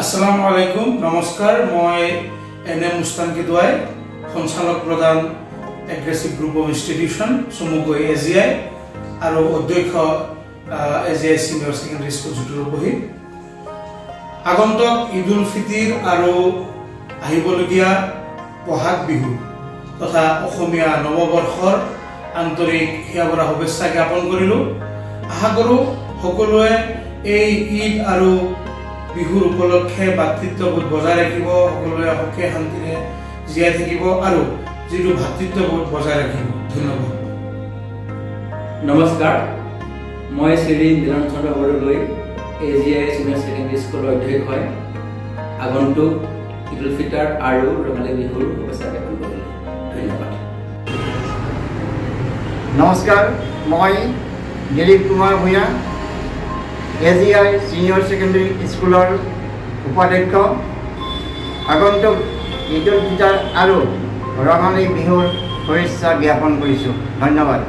আসসালামু আলাইকুম নমস্কাৰ মই এনএম মুস্তানকি দুৱাই সঞ্চালক প্ৰধান এগ্ৰেছিভ গ্ৰুপ অফ ইনষ্টিটিউচন চমুকৈ এজিআই আৰু অধ্যক্ষ এজিআই সিনিয়ৰ সেকেন্ডাৰী স্কুল জুটুৰবহি আগন্তুক ঈদ উল ফিতৰ আৰু আহিবলগীয়া বহাগ বিহু তথা অসমীয়া নৱবৰ্ষৰ আন্তৰিক হিয়াভৰা শুভেচ্ছা জ্ঞাপন কৰিলোঁ। আশা কৰোঁ সকলোৱে এই ঈদ আৰু বিহুৰ উপলক্ষে ভাতৃত্ববোধ বজাই ৰাখিব, সকলোৱে সুখে শান্তিৰে জীয়াই থাকিব আৰু যিটো ভাতৃত্ববোধ বজাই ৰাখিব। ধন্যবাদ। নমস্কাৰ, মই Shri Nilchandra Bordoloi AGI senior secondary স্কুলৰ অধ্যক্ষ হয়। আগন্তুক ঈদ উল ফিতৰ আৰু ৰঙালী বিহুৰ শুভেচ্ছা জ্ঞাপন কৰিলোঁ। ধন্যবাদ। নমস্কাৰ, মই Dilip Kumar Bhuyan AGI senior secondary স্কুলৰ উপাধ্যক্ষ। আগন্তুক ঈদ উল ফিতৰ আৰু ৰঙালী বিহুৰ শুভেচ্ছা জ্ঞাপন কৰিছোঁ। ধন্যবাদ।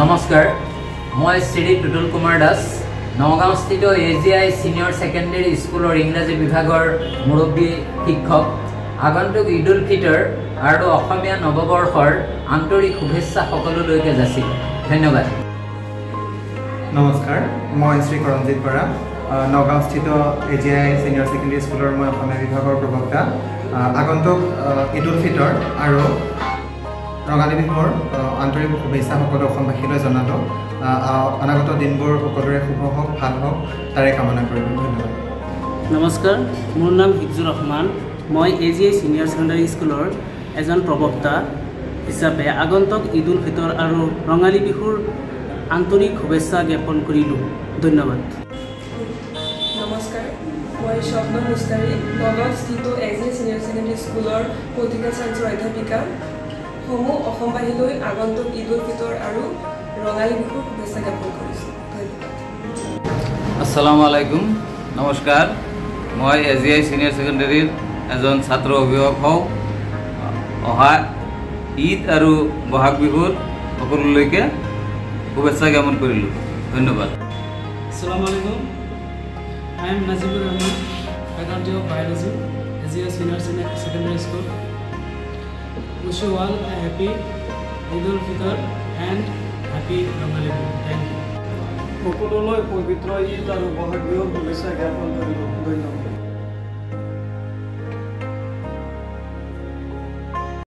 নমস্কাৰ, মই শ্ৰী টুটুল কুমাৰ দাস নগাঁওস্থিত এজিআই চিনিয়ৰ ছেকেণ্ডাৰী স্কুলৰ ইংৰাজী বিভাগৰ মুৰব্বী শিক্ষক। আগন্তুক ঈদ উল ফিতৰ আৰু অসমীয়া নৱবৰ্ষৰ আন্তৰিক শুভেচ্ছা সকলোলৈকে যাচিলোঁ। ধন্যবাদ। নমস্কাৰ, মই শ্ৰী কৰঞ্জিত বৰা নগাঁওস্থিত এজিআই চিনিয়ৰ ছেকেণ্ডাৰী স্কুলৰ মই অসমীয়া বিভাগৰ প্ৰবক্তা। আগন্তুক ঈদ উল ফিতৰ আৰু ৰঙালী বিহুৰ আন্তৰিক শুভেচ্ছা সকলো অসমবাসীলৈ জনালোঁ। অনাগত দিনবোৰ সকলোৰে শুভ হওক, ভাল হওক তাৰে কামনা কৰিলোঁ। ধন্যবাদ। নমস্কাৰ, মোৰ নাম হিফজুৰ ৰহমান। মই এজিআই চিনিয়ৰ ছেকেণ্ডাৰী স্কুলৰ এজন প্ৰবক্তা হিচাপে আগন্তুক ঈদ উল ফিতৰ আৰু ৰঙালী বিহুৰ আন্তৰিক শুভেচ্ছা জ্ঞাপন কৰিলোঁ। ধন্যবাদ। নমস্কাৰ, মই স্বপ্ন মুস্তাৰী নগাঁওস্থিত এজিআই চিনিয়ৰ ছেকেণ্ডাৰী স্কুলৰ পলিটিকেল ছায়েন্সৰ অধ্যাপিকা। সমূহ অসমবাসীলৈ আগন্তুক ঈদ উল ফিতৰ আৰু ৰঙালী বিহুৰ শুভেচ্ছা জ্ঞাপন কৰিছোঁ। ধন্যবাদ। আসসালামু আলাইকুম, নমস্কাৰ, মই এজিআই চিনিয়ৰ ছেকেণ্ডাৰীৰ এজন ছাত্ৰ অভিভাৱক হওঁ। অহা ঈদ আৰু বহাগ বিহুৰ সকলোলৈকে শুভেচ্ছা জ্ঞাপন কৰিলোঁ। ধন্যবাদ। Assalamu alaikum. I am Nazibur Rahman, faculty of biology, SGS Senior Secondary School. Wish you all a happy Eid ul Fitr and happy Ramadan. Thank you. সকলোলৈ পবিত্ৰ ঈদ আৰু বহাগ বিহুৰ শুভেচ্ছা জ্ঞাপন কৰিলোঁ। ধন্যবাদ।